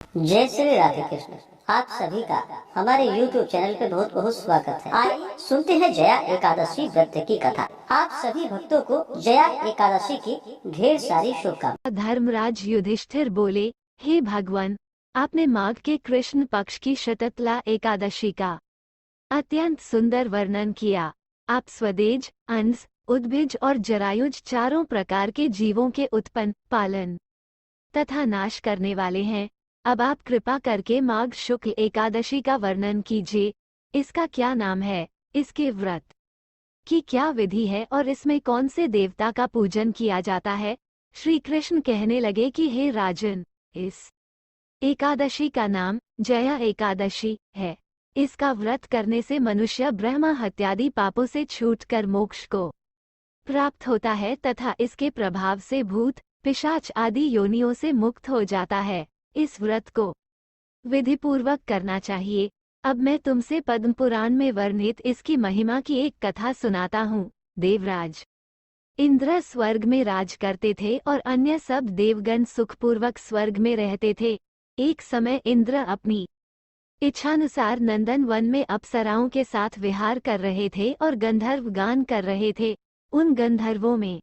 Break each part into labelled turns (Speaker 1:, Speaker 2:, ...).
Speaker 1: जय श्री राधे कृष्ण। आप सभी का हमारे YouTube चैनल पे बहुत बहुत स्वागत है। आइए सुनते हैं जया एकादशी व्रत की कथा। आप सभी भक्तों को जया एकादशी की ढेर सारी शुभकामनाएं।
Speaker 2: धर्मराज युधिष्ठिर बोले, हे भगवान, आपने माघ के कृष्ण पक्ष की शततला एकादशी का अत्यंत सुंदर वर्णन किया। आप स्वदेज, अंश, उद्भिज और जरायुज चारों प्रकार के जीवों के उत्पन्न, पालन तथा नाश करने वाले हैं। अब आप कृपा करके माघ शुक्ल एकादशी का वर्णन कीजिए। इसका क्या नाम है, इसके व्रत की क्या विधि है और इसमें कौन से देवता का पूजन किया जाता है। श्री कृष्ण कहने लगे कि हे राजन, इस एकादशी का नाम जया एकादशी है। इसका व्रत करने से मनुष्य ब्रह्मा हत्यादि पापों से छूटकर मोक्ष को प्राप्त होता है तथा इसके प्रभाव से भूत, पिशाच आदि योनियों से मुक्त हो जाता है। इस व्रत को विधिपूर्वक करना चाहिए। अब मैं तुमसे पद्म पुराण में वर्णित इसकी महिमा की एक कथा सुनाता हूँ। देवराज इंद्र स्वर्ग में राज करते थे और अन्य सब देवगण सुखपूर्वक स्वर्ग में रहते थे। एक समय इंद्र अपनी इच्छानुसार नंदन वन में अप्सराओं के साथ विहार कर रहे थे और गंधर्व गान कर रहे थे। उन गंधर्वों में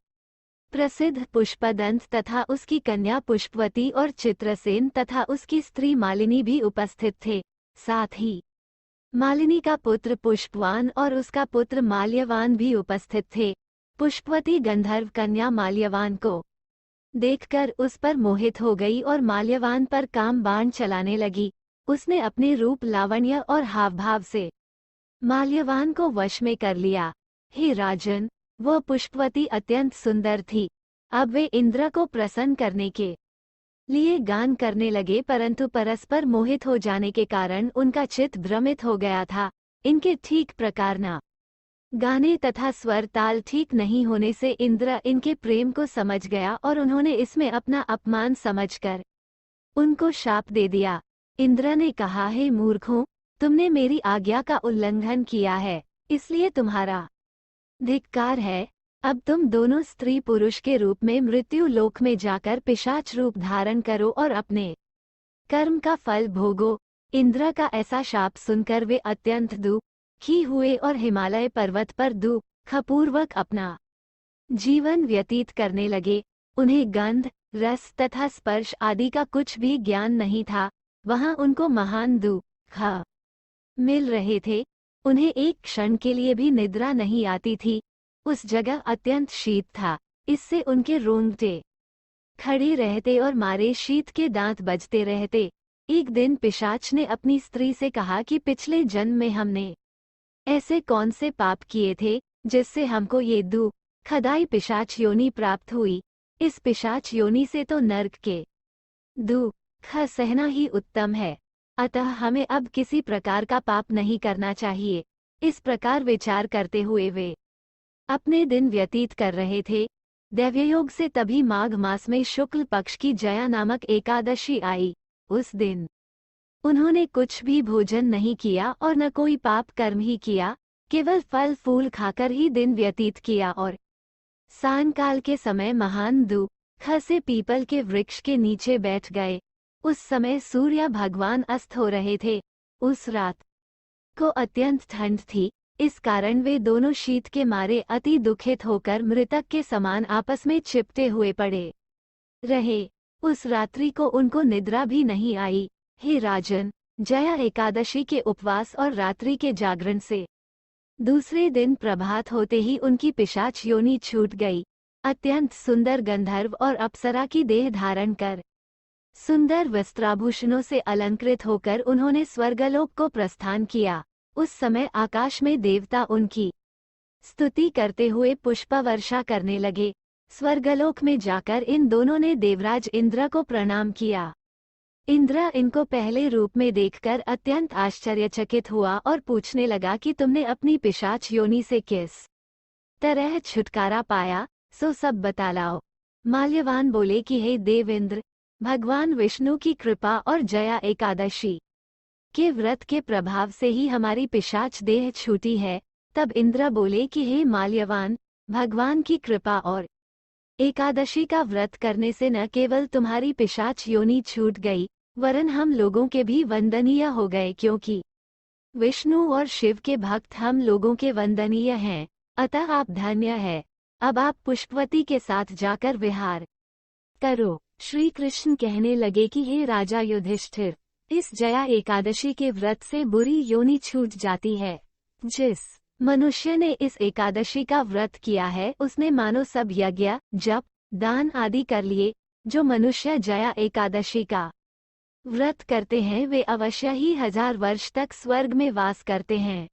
Speaker 2: प्रसिद्ध पुष्पदंत तथा उसकी कन्या पुष्पवती और चित्रसेन तथा उसकी स्त्री मालिनी भी उपस्थित थे। साथ ही मालिनी का पुत्र पुष्पवान और उसका पुत्र माल्यवान भी उपस्थित थे। पुष्पवती गंधर्व कन्या माल्यवान को देखकर उस पर मोहित हो गई और माल्यवान पर काम बाण चलाने लगी। उसने अपने रूप, लावण्य और हावभाव से माल्यवान को वश में कर लिया। हे राजन, वह पुष्पवती अत्यंत सुंदर थी। अब वे इंद्र को प्रसन्न करने के लिए गान करने लगे, परंतु परस्पर मोहित हो जाने के कारण उनका चित्त भ्रमित हो गया था। इनके ठीक प्रकार न गाने तथा स्वर ताल ठीक नहीं होने से इंद्र इनके प्रेम को समझ गया और उन्होंने इसमें अपना अपमान समझकर उनको शाप दे दिया। इंद्र ने कहा, हे मूर्खों, तुमने मेरी आज्ञा का उल्लंघन किया है, इसलिए तुम्हारा धिक्कार है। अब तुम दोनों स्त्री पुरुष के रूप में मृत्यु लोक में जाकर पिशाच रूप धारण करो और अपने कर्म का फल भोगो। इंद्र का ऐसा शाप सुनकर वे अत्यंत दुखी हुए और हिमालय पर्वत पर दुखपूर्वक अपना जीवन व्यतीत करने लगे। उन्हें गंध, रस तथा स्पर्श आदि का कुछ भी ज्ञान नहीं था। वहां उनको महान दुख मिल रहे थे। उन्हें एक क्षण के लिए भी निद्रा नहीं आती थी। उस जगह अत्यंत शीत था, इससे उनके रोंगटे खड़े रहते और मारे शीत के दांत बजते रहते। एक दिन पिशाच ने अपनी स्त्री से कहा कि पिछले जन्म में हमने ऐसे कौन से पाप किए थे जिससे हमको ये दुखदाई पिशाच योनि प्राप्त हुई। इस पिशाच योनि से तो नर्क के दुख सहना ही उत्तम है, अतः हमें अब किसी प्रकार का पाप नहीं करना चाहिए। इस प्रकार विचार करते हुए वे अपने दिन व्यतीत कर रहे थे। दैव्ययोग से तभी माघ मास में शुक्ल पक्ष की जया नामक एकादशी आई। उस दिन उन्होंने कुछ भी भोजन नहीं किया और न कोई पाप कर्म ही किया, केवल फल फूल खाकर ही दिन व्यतीत किया और सायंकाल के समय महान दुख से पीपल के वृक्ष के नीचे बैठ गए। उस समय सूर्य भगवान अस्त हो रहे थे। उस रात को अत्यंत ठंड थी, इस कारण वे दोनों शीत के मारे अति दुखित होकर मृतक के समान आपस में चिपटे हुए पड़े रहे। उस रात्रि को उनको निद्रा भी नहीं आई। हे राजन, जया एकादशी के उपवास और रात्रि के जागरण से दूसरे दिन प्रभात होते ही उनकी पिशाच योनि छूट गई। अत्यंत सुंदर गंधर्व और अप्सरा की देह धारण कर सुंदर वस्त्राभूषणों से अलंकृत होकर उन्होंने स्वर्गलोक को प्रस्थान किया। उस समय आकाश में देवता उनकी स्तुति करते हुए पुष्पवर्षा करने लगे। स्वर्गलोक में जाकर इन दोनों ने देवराज इंद्र को प्रणाम किया। इंद्र इनको पहले रूप में देखकर अत्यंत आश्चर्यचकित हुआ और पूछने लगा कि तुमने अपनी पिशाच योनि से किस तरह छुटकारा पाया, सो सब बतलाओ। माल्यवान बोले कि हे देवेंद्र, भगवान विष्णु की कृपा और जया एकादशी के व्रत के प्रभाव से ही हमारी पिशाच देह छूटी है। तब इंद्र बोले कि हे माल्यवान, भगवान की कृपा और एकादशी का व्रत करने से न केवल तुम्हारी पिशाच योनि छूट गई, वरन हम लोगों के भी वंदनीय हो गए, क्योंकि विष्णु और शिव के भक्त हम लोगों के वंदनीय हैं। अतः आप धन्य है। अब आप पुष्पवती के साथ जाकर विहार करो। श्री कृष्ण कहने लगे कि हे राजा युधिष्ठिर, इस जया एकादशी के व्रत से बुरी योनि छूट जाती है। जिस मनुष्य ने इस एकादशी का व्रत किया है उसने मानो सब यज्ञ, जप, दान आदि कर लिए। जो मनुष्य जया एकादशी का व्रत करते हैं वे अवश्य ही 1000 वर्ष तक स्वर्ग में वास करते हैं।